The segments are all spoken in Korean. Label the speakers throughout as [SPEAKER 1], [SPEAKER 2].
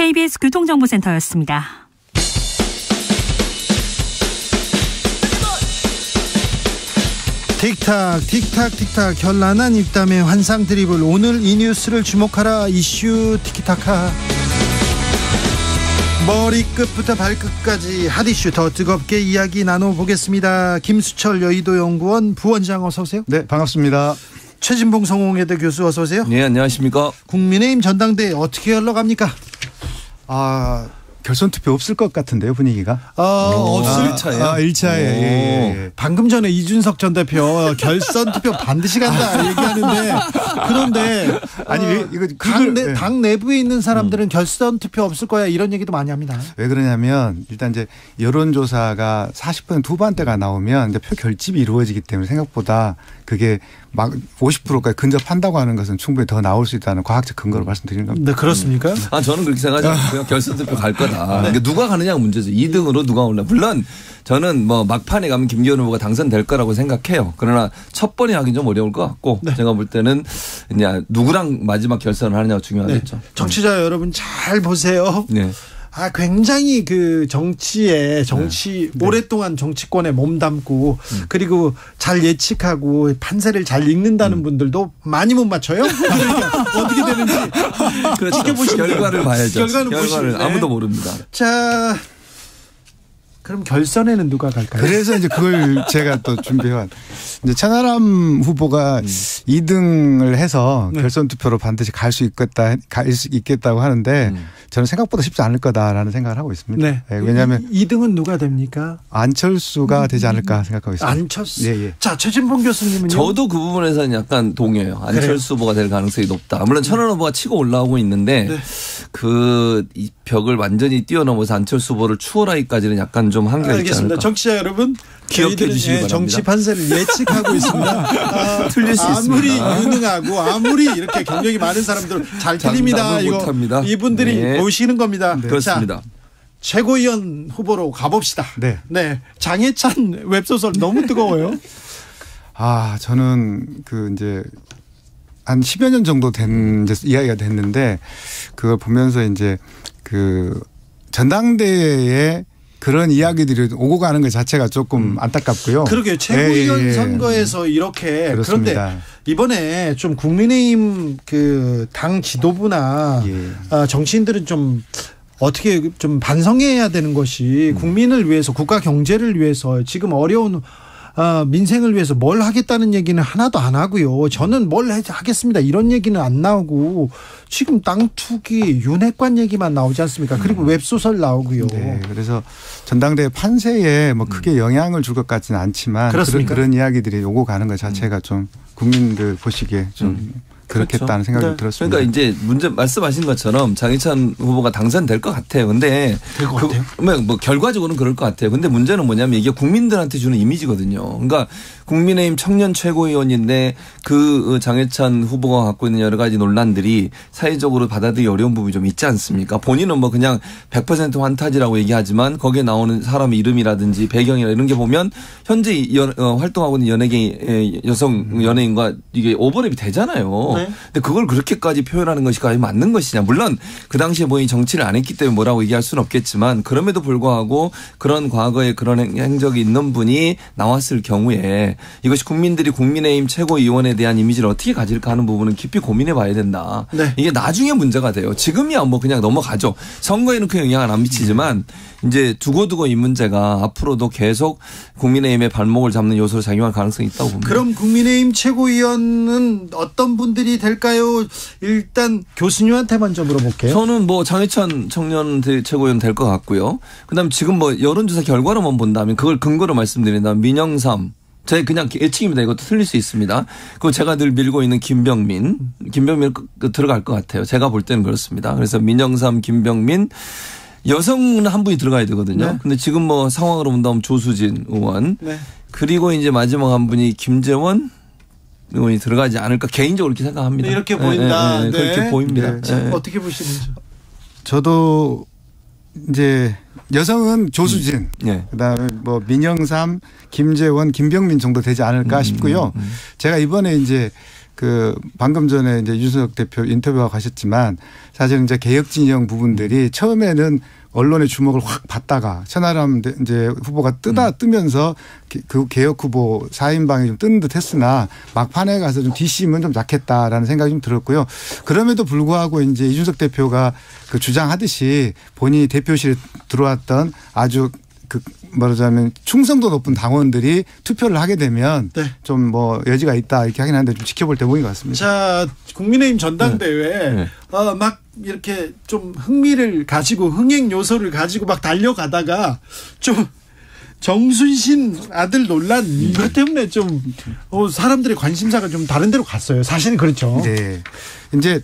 [SPEAKER 1] KBS 교통정보센터였습니다.
[SPEAKER 2] 틱탁 틱탁 틱탁 결란한 입담의 환상 드리블. 오늘 이 뉴스를 주목하라. 이슈 티키타카. 머리끝부터 발끝까지 핫이슈 더 뜨겁게 이야기 나눠보겠습니다. 김수철 여의도연구원 부원장 어서 오세요.
[SPEAKER 3] 네, 반갑습니다.
[SPEAKER 2] 최진봉 성공회대 교수 어서 오세요.
[SPEAKER 4] 네, 안녕하십니까.
[SPEAKER 2] 국민의힘 전당대회 어떻게 흘러갑니까?
[SPEAKER 3] 결선 투표 없을 것 같은데요, 분위기가.
[SPEAKER 2] 없을
[SPEAKER 4] 1차예요?
[SPEAKER 3] 1차에. 예.
[SPEAKER 2] 방금 전에 이준석 전 대표 결선 투표 반드시 간다 얘기하는데, 그런데
[SPEAKER 3] 아니 왜 이거
[SPEAKER 2] 당 내부에 있는 사람들은 결선 투표 없을 거야 이런 얘기도 많이 합니다.
[SPEAKER 3] 왜 그러냐면 일단 이제 여론조사가 40% 후반대가 나오면 이제 표 결집이 이루어지기 때문에 생각보다 그게 막 50%까지 근접한다고 하는 것은 충분히 더 나올 수 있다는 과학적 근거로 말씀드리는 겁니다.
[SPEAKER 2] 네, 그렇습니까?
[SPEAKER 4] 저는 그렇게 생각하지 않고요. 결선 투표 갈 거다. 그러니까 누가 가느냐가 문제죠. 2등으로 누가 올라. 물론 저는 뭐 막판에 가면 김기현 후보가 당선될 거라고 생각해요. 그러나 첫 번에 하긴 좀 어려울 것 같고, 네. 제가 볼 때는 그냥 누구랑 마지막 결선을 하느냐가 중요하겠죠.
[SPEAKER 2] 네. 청취자 여러분 잘 보세요.
[SPEAKER 4] 네.
[SPEAKER 2] 굉장히 그 정치에 오랫동안 정치권에 몸담고 그리고 잘 예측하고 판세를 잘 읽는다는 분들도 많이 못 맞춰요. 그러니까 어떻게 되는지
[SPEAKER 4] 그렇죠.
[SPEAKER 2] 지켜보시죠.
[SPEAKER 4] 결과를 봐야죠. 결과를 아무도 모릅니다.
[SPEAKER 2] 자, 그럼 결선에는 누가 갈까요?
[SPEAKER 3] 그래서 이제 그걸 제가 또 준비해왔. 이제 천하람 후보가 2등을 해서 결선 투표로 반드시 갈 수 있겠다고 하는데 저는 생각보다 쉽지 않을 거다라는 생각을 하고 있습니다.
[SPEAKER 2] 네.
[SPEAKER 3] 네, 왜냐하면
[SPEAKER 2] 2등은 누가 됩니까?
[SPEAKER 3] 안철수가 되지 않을까 생각하고 있습니다.
[SPEAKER 2] 안철수.
[SPEAKER 3] 예.
[SPEAKER 2] 자, 최진봉 교수님은요?
[SPEAKER 4] 저도 그 부분에서는 약간 동의해요. 안철수 후보가 될 가능성이 높다. 물론 천하람 후보가 치고 올라오고 있는데 이 벽을 완전히 뛰어넘어서 안철수 후보를 추월하기까지는 약간 좀 한계가 있지 않을까.
[SPEAKER 2] 정치자 여러분,
[SPEAKER 4] 기억해 주시기 바랍니다.
[SPEAKER 2] 정치 판세를 예측하고 있습니다.
[SPEAKER 4] 틀릴 수
[SPEAKER 2] 아무리
[SPEAKER 4] 있습니다.
[SPEAKER 2] 유능하고 아무리 이렇게 경력이 많은 사람들은 잘 틀립니다.
[SPEAKER 4] 못합니다.
[SPEAKER 2] 이분들이 보시는 겁니다.
[SPEAKER 4] 네. 그렇습니다.
[SPEAKER 2] 자, 최고위원 후보로 가봅시다.
[SPEAKER 3] 네.
[SPEAKER 2] 장해찬 웹소설 너무 뜨거워요.
[SPEAKER 3] 저는 이제 한 10여 년 정도 된 이야기가 됐는데 그걸 보면서 이제 전당대회에 그런 이야기들이 오고 가는 것 자체가 조금 안타깝고요.
[SPEAKER 2] 그러게요. 최고위원 선거에서 이렇게.
[SPEAKER 3] 그렇습니다.
[SPEAKER 2] 그런데 이번에 좀 국민의힘 당 지도부나 정치인들은 좀 어떻게 좀 반성해야 되는 것이 국민을 위해서, 국가 경제를 위해서, 지금 어려운 민생을 위해서 뭘 하겠다는 얘기는 하나도 안 하고요. 저는 뭘 하겠습니다 이런 얘기는 안 나오고 지금 땅 투기, 윤핵관 얘기만 나오지 않습니까? 그리고 웹소설 나오고요.
[SPEAKER 3] 네, 그래서 전당대회 판세에 뭐 크게 영향을 줄 것 같지는 않지만 그런 이야기들이 오고 가는 것 자체가 좀 국민들 보시기에 좀 그렇겠다는 생각이 들었습니다.
[SPEAKER 4] 그러니까 이제 말씀하신 것처럼 장해찬 후보가 당선될 것 같아요. 근데
[SPEAKER 2] 될 것 같아요?
[SPEAKER 4] 뭐 결과적으로는 그럴 것 같아요. 근데 문제는 뭐냐면 이게 국민들한테 주는 이미지거든요. 그러니까 국민의힘 청년 최고위원인데 장해찬 후보가 갖고 있는 여러 가지 논란들이 사회적으로 받아들이기 어려운 부분이 좀 있지 않습니까? 본인은 뭐 그냥 100% 환타지라고 얘기하지만 거기에 나오는 사람의 이름이라든지 배경이나 이런 게 보면 현재 활동하고 있는 연예계 여성 연예인과 이게 오버랩이 되잖아요. 근데 그걸 그렇게까지 표현하는 것이 과연 맞는 것이냐. 물론 그 당시에 본인이 정치를 안 했기 때문에 뭐라고 얘기할 수는 없겠지만 그럼에도 불구하고 그런 과거에 그런 행적이 있는 분이 나왔을 경우에 이것이 국민들이 국민의힘 최고위원에 대한 이미지를 어떻게 가질까 하는 부분은 깊이 고민해 봐야 된다. 이게 나중에 문제가 돼요. 지금이야 뭐 그냥 넘어가죠. 선거에는 그 영향은 안 미치지만 이제 두고두고 이 문제가 앞으로도 계속 국민의힘의 발목을 잡는 요소로 작용할 가능성이 있다고 봅니다.
[SPEAKER 2] 그럼 국민의힘 최고위원은 어떤 분들이 될까요? 일단 교수님한테 먼저 물어볼게요.
[SPEAKER 4] 저는 뭐 장해찬 청년 최고위원 될 것 같고요. 그다음에 지금 뭐 여론조사 결과로만 본다면 그걸 근거로 말씀드린다면 민영삼. 제 그냥 예측입니다. 이것도 틀릴 수 있습니다. 그리고 제가 늘 밀고 있는 김병민 들어갈 것 같아요. 제가 볼 때는 그렇습니다. 그래서 민영삼, 김병민 여성은 한 분이 들어가야 되거든요. 근데 지금 뭐 상황으로 본다면 조수진 의원 그리고 이제 마지막 한 분이 김재원 의원이 들어가지 않을까 개인적으로 이렇게 생각합니다.
[SPEAKER 2] 이렇게 보인다.
[SPEAKER 4] 그렇게 보입니다.
[SPEAKER 2] 어떻게 보시는지.
[SPEAKER 3] 저도 이제 여성은 조수진, 그다음에 뭐 민영삼, 김재원, 김병민 정도 되지 않을까 싶고요. 제가 이번에 이제 그 방금 전에 이제 유승석 대표 인터뷰하고 가셨지만 사실은 이제 개혁 진영 부분들이 처음에는 언론의 주목을 확 받다가 천하람 이제 후보가 뜨면서 그 개혁 후보 4인방이 좀 뜨는 듯 했으나 막판에 가서 좀 뒷심은 좀 약했다라는 생각이 좀 들었고요. 그럼에도 불구하고 이제 이준석 대표가 그 주장하듯이 본인이 대표실에 들어왔던 아주 그 말하자면 충성도 높은 당원들이 투표를 하게 되면 네. 좀 뭐 여지가 있다 이렇게 하긴 하는데 좀 지켜볼 대목인 것 같습니다.
[SPEAKER 2] 자, 국민의힘 전당대회 막 이렇게 좀 흥미를 가지고 흥행 요소를 가지고 막 달려가다가 좀 정순신 아들 논란 이것 때문에 좀 사람들의 관심사가 좀 다른 데로 갔어요. 사실은 그렇죠.
[SPEAKER 3] 네. 이제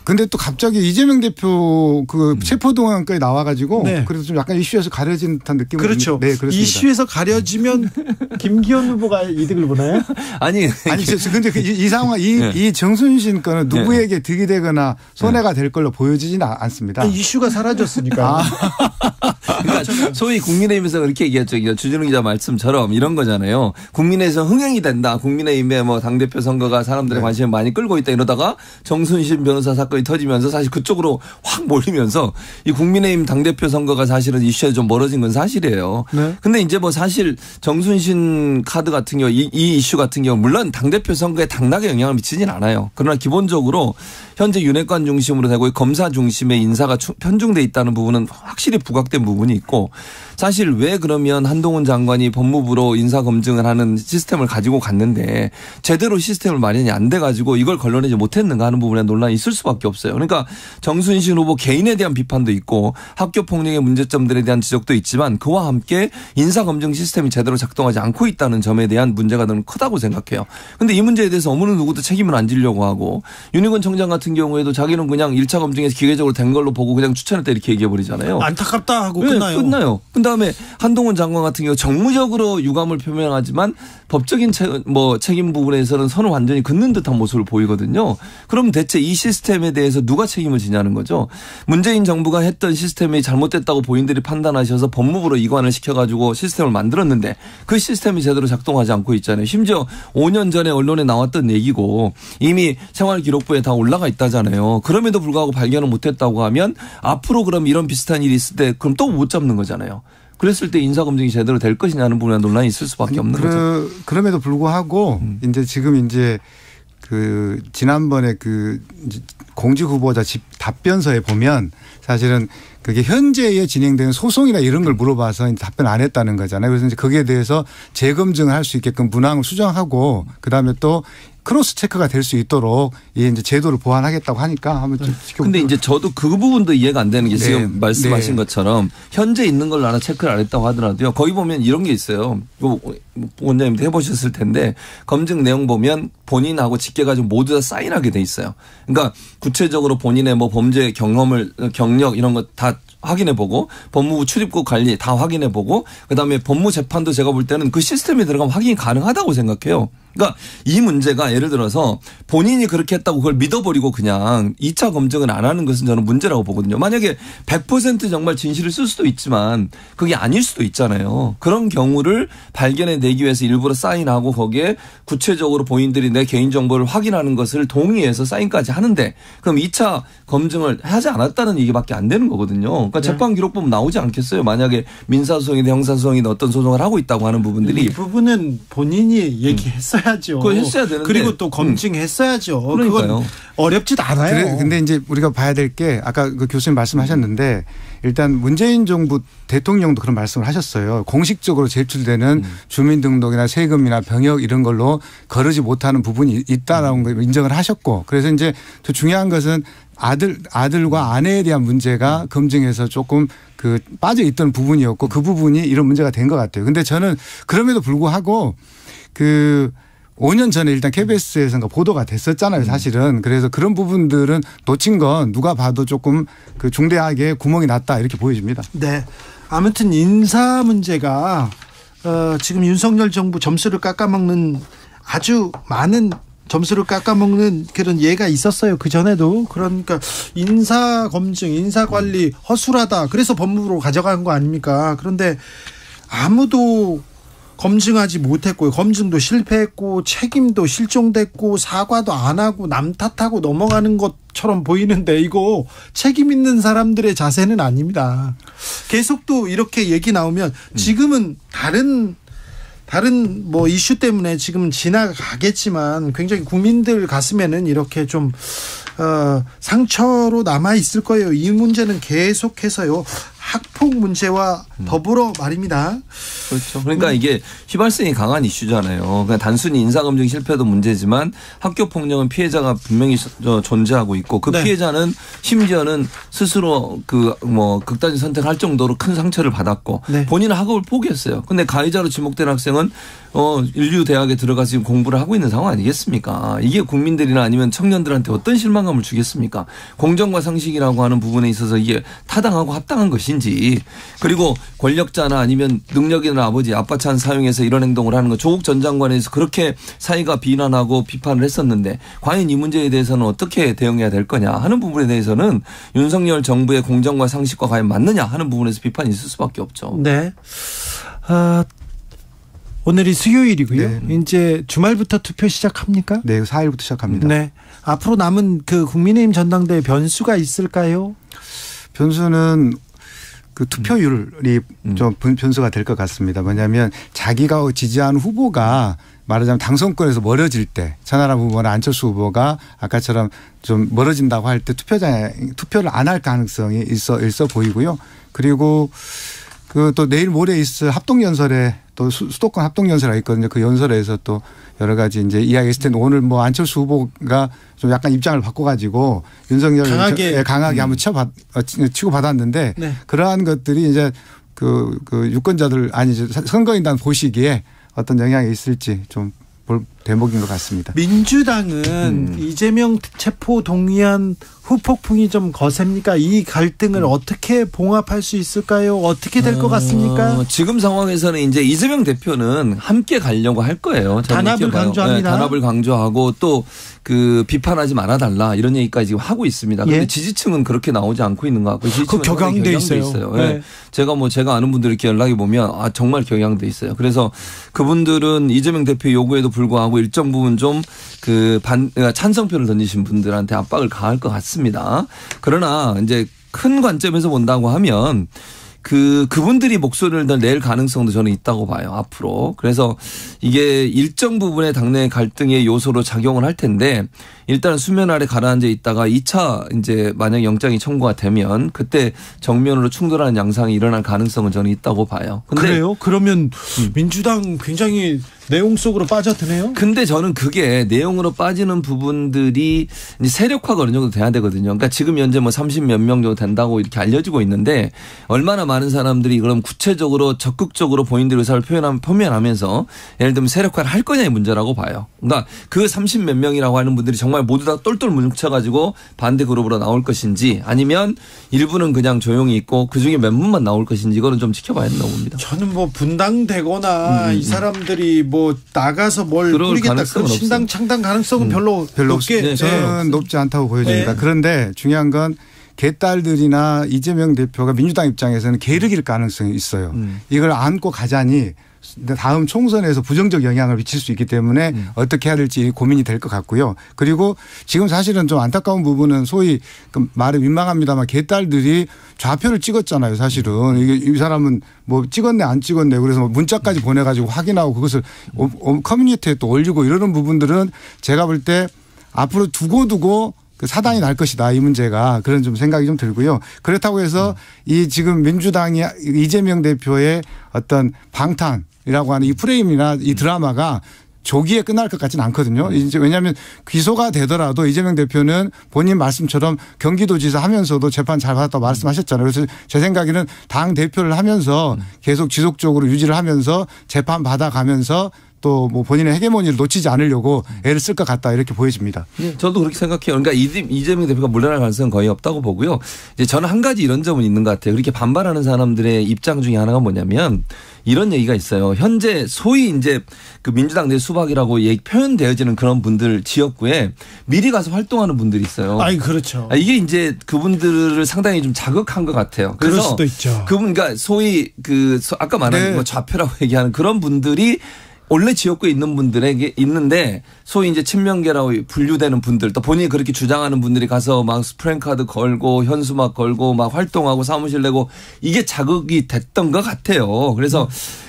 [SPEAKER 3] 근데 또 갑자기 이재명 대표 그 체포동의안까지 나와가지고 네. 그래서 좀 약간 이슈에서 가려진 듯한 느낌이
[SPEAKER 2] 그렇죠.
[SPEAKER 3] 네, 그렇습니다.
[SPEAKER 2] 이슈에서 가려지면 김기현 후보가 이득을 보나요?
[SPEAKER 3] 아니 근데 이 상황 이 정순신 거는 누구에게 득이 되거나 손해가 될 걸로 보여지지는 않습니다.
[SPEAKER 2] 이슈가 사라졌으니까.
[SPEAKER 4] 그러니까 소위 국민의힘에서 그렇게 얘기했죠. 주진우 기자 말씀처럼 이런 거잖아요. 국민의힘에서 흥행이 된다. 국민의힘의 뭐 당대표 선거가 사람들의 관심을 많이 끌고 있다 이러다가 정순신 변호사 사건이 터지면서 사실 그쪽으로 확 몰리면서 이 국민의힘 당대표 선거가 사실은 이슈에 좀 멀어진 건 사실이에요. 네. 근데 이제 뭐 사실 정순신 카드 같은 경우 이 이슈 같은 경우 물론 당대표 선거에 당락에 영향을 미치진 않아요. 그러나 기본적으로 현재 윤핵관 중심으로 되고 검사 중심의 인사가 편중돼 있다는 부분은 확실히 부각된 부분이 있고 사실 왜 그러면 한동훈 장관이 법무부로 인사검증을 하는 시스템을 가지고 갔는데 제대로 시스템을 마련이 안 돼가지고 이걸 걸러내지 못했는가 하는 부분에 논란이 있을 수밖에 없어요. 그러니까 정순신 후보 개인에 대한 비판도 있고 학교 폭력의 문제점들에 대한 지적도 있지만 그와 함께 인사검증 시스템이 제대로 작동하지 않고 있다는 점에 대한 문제가 너무 크다고 생각해요. 그런데 이 문제에 대해서 어느 누구도 책임을 안 지려고 하고 윤희건 청장 같은 경우에도 자기는 그냥 1차 검증에서 기계적으로 된 걸로 보고 그냥 추천했다 이렇게 얘기해버리잖아요.
[SPEAKER 2] 안타깝다 하고
[SPEAKER 4] 네,
[SPEAKER 2] 끝나요.
[SPEAKER 4] 그다음에 한동훈 장관 같은 경우 정무적으로 유감을 표명하지만 법적인 책임 부분에서는 선을 완전히 긋는 듯한 모습을 보이거든요. 그럼 대체 이 시스템에 대해서 누가 책임을 지냐는 거죠. 문재인 정부가 했던 시스템이 잘못됐다고 본인들이 판단하셔서 법무부로 이관을 시켜가지고 시스템을 만들었는데 그 시스템이 제대로 작동하지 않고 있잖아요. 심지어 5년 전에 언론에 나왔던 얘기고 이미 생활기록부에 다 올라가 있다잖아요. 그럼에도 불구하고 발견을 못했다고 하면 앞으로 그럼 이런 비슷한 일이 있을 때 그럼 또 못 잡는 거잖아요. 그랬을 때 인사검증이 제대로 될 것이냐는 부분에 논란이 있을 수밖에 없는 거죠.
[SPEAKER 3] 그럼에도 불구하고 이제 지금 이제 그 지난번에 그 공직 후보자 답변서에 보면 사실은 그게 현재에 진행되는 소송이나 이런 걸 물어봐서 답변 안 했다는 거잖아요. 그래서 이제 거기에 대해서 재검증을 할 수 있게끔 문항을 수정하고 그다음에 또 크로스 체크가 될 수 있도록 이제 제도를 보완하겠다고 하니까 한번 좀 지켜보세요.
[SPEAKER 4] 근데 이제 저도 그 부분도 이해가 안 되는 게 지금 말씀하신 것처럼 현재 있는 걸로 하나 체크를 안 했다고 하더라도요. 거기 보면 이런 게 있어요. 원장님도 해보셨을 텐데 검증 내용 보면 본인하고 직계가지고 모두 다 사인하게 돼 있어요. 그러니까 구체적으로 본인의 뭐 범죄 경력 이런 거 다 확인해 보고 법무부 출입국 관리 다 확인해 보고 그다음에 법무재판도 제가 볼 때는 그 시스템에 들어가면 확인이 가능하다고 생각해요. 그러니까 이 문제가 예를 들어서 본인이 그렇게 했다고 그걸 믿어버리고 그냥 2차 검증을 안 하는 것은 저는 문제라고 보거든요. 만약에 100% 정말 진실을 쓸 수도 있지만 그게 아닐 수도 있잖아요. 그런 경우를 발견해내기 위해서 일부러 사인하고 거기에 구체적으로 본인들이 내 개인정보를 확인하는 것을 동의해서 사인까지 하는데 그럼 2차 검증을 하지 않았다는 얘기밖에 안 되는 거거든요. 그러니까 재판 기록 보면 나오지 않겠어요. 만약에 민사소송이든 형사소송이든 어떤 소송을 하고 있다고 하는 부분들이.
[SPEAKER 2] 이 부분은 본인이 얘기했어요.
[SPEAKER 4] 그거 했어야 되는데.
[SPEAKER 2] 그리고 또 검증했어야죠.
[SPEAKER 4] 그러니까요.
[SPEAKER 2] 그건 어렵지도 않아요.
[SPEAKER 3] 근데 이제 우리가 봐야 될 게 아까 그 교수님 말씀하셨는데 일단 문재인 정부 대통령도 그런 말씀을 하셨어요. 공식적으로 제출되는 주민등록이나 세금이나 병역 이런 걸로 거르지 못하는 부분이 있다라는 걸 인정을 하셨고 그래서 이제 더 중요한 것은 아들과 아내에 대한 문제가 검증에서 조금 그 빠져 있던 부분이었고 그 부분이 이런 문제가 된 것 같아요. 근데 저는 그럼에도 불구하고 그 5년 전에 일단 KBS에서가 보도가 됐었잖아요, 사실은. 그래서 그런 부분들은 놓친 건 누가 봐도 조금 그 중대하게 구멍이 났다 이렇게 보여집니다.
[SPEAKER 2] 네. 아무튼 인사 문제가 지금 윤석열 정부 점수를 깎아먹는 아주 많은 점수를 깎아먹는 그런 예가 있었어요. 그전에도. 그러니까 인사 검증, 인사 관리 허술하다. 그래서 법무부로 가져간 거 아닙니까? 그런데 아무도 검증하지 못했고요. 검증도 실패했고 책임도 실종됐고 사과도 안 하고 남 탓하고 넘어가는 것처럼 보이는데 이거 책임 있는 사람들의 자세는 아닙니다. 계속 또 이렇게 얘기 나오면 지금은 다른 뭐 이슈 때문에 지금 지나가겠지만 굉장히 국민들 가슴에는 이렇게 좀 상처로 남아 있을 거예요. 이 문제는 계속해서요. 학폭 문제와 더불어 말입니다.
[SPEAKER 4] 그렇죠. 그러니까 이게 휘발성이 강한 이슈잖아요. 그러니까 단순히 인사검증 실패도 문제지만 학교 폭력은 피해자가 분명히 존재하고 있고 그 네. 피해자는 심지어는 스스로 극단적 선택할 정도로 큰 상처를 받았고 네. 본인은 학업을 포기했어요. 근데 가해자로 지목된 학생은 인류 대학에 들어가서 지금 공부를 하고 있는 상황 아니겠습니까? 이게 국민들이나 아니면 청년들한테 어떤 실망감을 주겠습니까? 공정과 상식이라고 하는 부분에 있어서 이게 타당하고 합당한 것인지 그리고 권력자나 아니면 능력 있는 아버지 아빠 찬 사용해서 이런 행동을 하는 거 조국 전 장관에 대해서 그렇게 사회가 비난하고 비판을 했었는데 과연 이 문제에 대해서는 어떻게 대응해야 될 거냐 하는 부분에 대해서는 윤석열 정부의 공정과 상식과 과연 맞느냐 하는 부분에서 비판이 있을 수밖에 없죠.
[SPEAKER 2] 네. 오늘이 수요일이고요. 네. 이제 주말부터 투표 시작합니까?
[SPEAKER 3] 네, 4일부터 시작합니다.
[SPEAKER 2] 네. 앞으로 남은 그 국민의힘 전당대회 변수가 있을까요?
[SPEAKER 3] 변수는 그 투표율이 좀 변수가 될 것 같습니다. 뭐냐면 자기가 지지하는 후보가 말하자면 당선권에서 멀어질 때 천하람 후보나 안철수 후보가 아까처럼 좀 멀어진다고 할 때 투표를 안 할 가능성이 있어 보이고요. 그리고 그 또 내일 모레 있을 합동연설에 또 수도권 합동연설이 있거든요. 그 연설에서 또 여러 가지 이제 이야기 했을 텐데 오늘 뭐 안철수 후보가 좀 약간 입장을 바꿔가지고 윤석열 강하게 한번 치고 받았는데 네. 그러한 것들이 이제 그 유권자들 선거인단 보시기에 어떤 영향이 있을지 좀 볼 대목인 것 같습니다.
[SPEAKER 2] 민주당은 이재명 체포 동의안 후폭풍이 좀 거셉니까? 이 갈등을 어떻게 봉합할 수 있을까요? 어떻게 될 것 같습니까?
[SPEAKER 4] 지금 상황에서는 이제 이재명 대표는 함께 가려고 할 거예요.
[SPEAKER 2] 단합을 강조합니다.
[SPEAKER 4] 네, 단합을 강조하고 또 그 비판하지 말아달라 이런 얘기까지 지금 하고 있습니다. 그런데
[SPEAKER 2] 예.
[SPEAKER 4] 지지층은 그렇게 나오지 않고 있는 것 같고 지지층은
[SPEAKER 2] 격양돼 있어요. 네.
[SPEAKER 4] 네. 제가 아는 분들 이렇게 연락이 보면 정말 격양돼 있어요. 그래서 그분들은 이재명 대표 요구에도 불구하고 일정 부분 좀 찬성표를 던지신 분들한테 압박을 가할 것 같습니다. 그러나 이제 큰 관점에서 본다고 하면 그분들이 목소리를 낼 가능성도 저는 있다고 봐요, 앞으로. 그래서 이게 일정 부분의 당내 갈등의 요소로 작용을 할 텐데 일단 수면 아래 가라앉아 있다가 2차 이제 만약 영장이 청구가 되면 그때 정면으로 충돌하는 양상이 일어날 가능성은 저는 있다고 봐요. 근데
[SPEAKER 2] 그래요? 그러면 민주당 굉장히 내용 속으로 빠져드네요.
[SPEAKER 4] 근데 저는 그게 내용으로 빠지는 부분들이 이제 세력화가 어느 정도 돼야 되거든요. 그러니까 지금 현재 뭐 30몇 명 정도 된다고 이렇게 알려지고 있는데 얼마나 많은 사람들이 그럼 구체적으로 적극적으로 본인들의 의사를 표면하면서 예를 들면 세력화를 할 거냐의 문제라고 봐요. 그러니까 그 30몇 명이라고 하는 분들이 정말 모두 다 똘똘 뭉쳐가지고 반대 그룹으로 나올 것인지 아니면 일부는 그냥 조용히 있고 그중에 몇 분만 나올 것인지 이거는 좀 지켜봐야 된다고 봅니다.
[SPEAKER 2] 저는 뭐 분당되거나 이 사람들이 뭐 나가서 뭘 꾸리겠다. 그 신당 창당 가능성은 별로 높게
[SPEAKER 3] 네, 저는 높지 않다고 보여집니다. 네. 그런데 중요한 건 개딸들이나 이재명 대표가 민주당 입장에서는 게으르길 가능성이 있어요. 이걸 안고 가자니 다음 총선에서 부정적 영향을 미칠 수 있기 때문에 어떻게 해야 될지 고민이 될 것 같고요. 그리고 지금 사실은 좀 안타까운 부분은 소위 말이 민망합니다만 개딸들이 좌표를 찍었잖아요. 사실은 이 사람은 뭐 찍었네 안 찍었네 그래서 문자까지 보내가지고 확인하고 그것을 커뮤니티에 또 올리고 이러는 부분들은 제가 볼 때 앞으로 두고 사단이 날 것이다 이 문제가 그런 좀 생각이 좀 들고요. 그렇다고 해서 이 지금 민주당이 이재명 대표의 어떤 방탄이라고 하는 이 프레임이나 이 드라마가 조기에 끝날 것 같지는 않거든요. 이제 왜냐하면 기소가 되더라도 이재명 대표는 본인 말씀처럼 경기도지사 하면서도 재판 잘 받았다고 말씀하셨잖아요. 그래서 제 생각에는 당 대표를 하면서 계속 지속적으로 유지를 하면서 재판 받아가면서 또 뭐 본인의 헤게모니를 놓치지 않으려고 애를 쓸 것 같다 이렇게 보여집니다.
[SPEAKER 4] 네, 저도 그렇게 생각해요. 그러니까 이재명 대표가 물러날 가능성은 거의 없다고 보고요. 이제 저는 한 가지 이런 점은 있는 것 같아요. 그렇게 반발하는 사람들의 입장 중에 하나가 뭐냐면 이런 얘기가 있어요. 현재 소위 이제 그 민주당 내 수박이라고 표현되어지는 그런 분들 지역구에 미리 가서 활동하는 분들이 있어요.
[SPEAKER 2] 아이, 그렇죠.
[SPEAKER 4] 이게 이제 그분들을 상당히 좀 자극한 것 같아요. 그래서
[SPEAKER 2] 그럴 수도 있죠.
[SPEAKER 4] 그분, 그러니까 소위 아까 말한 뭐 좌표라고 얘기하는 그런 분들이 원래 지역구에 있는 분들에게 있는데 소위 이제 친명계라고 분류되는 분들 또 본인이 그렇게 주장하는 분들이 가서 막 스프랭카드 걸고 현수막 걸고 막 활동하고 사무실 내고 이게 자극이 됐던 것 같아요. 그래서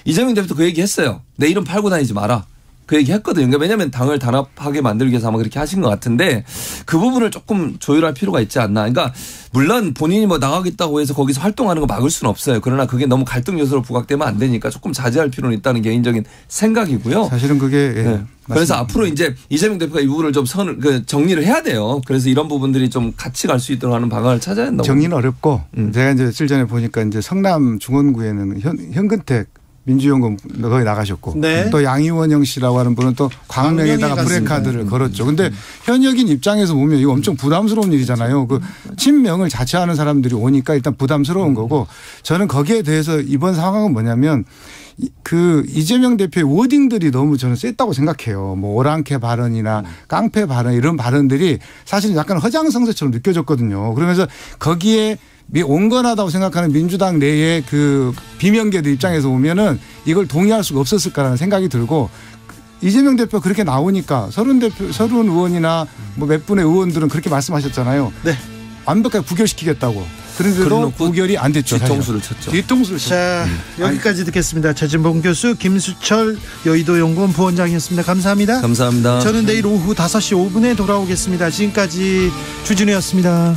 [SPEAKER 4] 이재명 대표도 그 얘기 했어요. 내 이름 팔고 다니지 마라. 그 얘기 했거든요. 그러니까 왜냐하면 당을 단합하게 만들기 위해서 아마 그렇게 하신 것 같은데 그 부분을 조금 조율할 필요가 있지 않나. 그러니까 물론 본인이 뭐 나가겠다고 해서 거기서 활동하는 거 막을 수는 없어요. 그러나 그게 너무 갈등 요소로 부각되면 안 되니까 조금 자제할 필요는 있다는 개인적인 생각이고요.
[SPEAKER 3] 사실은 그게
[SPEAKER 4] 네. 그래서 앞으로 이제 이재명 대표가 이 부분을 좀 정리를 해야 돼요. 그래서 이런 부분들이 좀 같이 갈 수 있도록 하는 방안을 찾아야 된다고.
[SPEAKER 3] 정리는 어렵고 제가 이제 며칠 전에 보니까 이제 성남 중원구에는 현근택 민주연금 거기 나가셨고
[SPEAKER 2] 네.
[SPEAKER 3] 또 양희원영 씨라고 하는 분은 또 광명에다가 프레카드를 걸었죠. 근데 현역인 입장에서 보면 이거 엄청 부담스러운 일이잖아요. 그 친명을 자처하는 사람들이 오니까 일단 부담스러운 거고 저는 거기에 대해서 이번 상황은 뭐냐면 그 이재명 대표의 워딩들이 너무 저는 셌다고 생각해요. 뭐 오랑캐 발언이나 깡패 발언 이런 발언들이 사실은 약간 허장성세처럼 느껴졌거든요. 그러면서 거기에 온건하다고 생각하는 민주당 내의 그 비명계들 입장에서 보면은 이걸 동의할 수가 없었을까라는 생각이 들고 이재명 대표 그렇게 나오니까 서른 의원이나 뭐 몇 분의 의원들은 그렇게 말씀하셨잖아요.
[SPEAKER 2] 네.
[SPEAKER 3] 완벽하게 부결시키겠다고. 그런데도 부결이 안 됐죠.
[SPEAKER 4] 뒤통수를 쳤죠.
[SPEAKER 3] 뒤통수를 쳤죠.
[SPEAKER 2] 자, 여기까지 듣겠습니다. 최진봉 교수, 김수철 여의도연구원 부원장이었습니다. 감사합니다.
[SPEAKER 4] 감사합니다.
[SPEAKER 2] 저는 내일 오후 5시 5분에 돌아오겠습니다. 지금까지 주진우였습니다.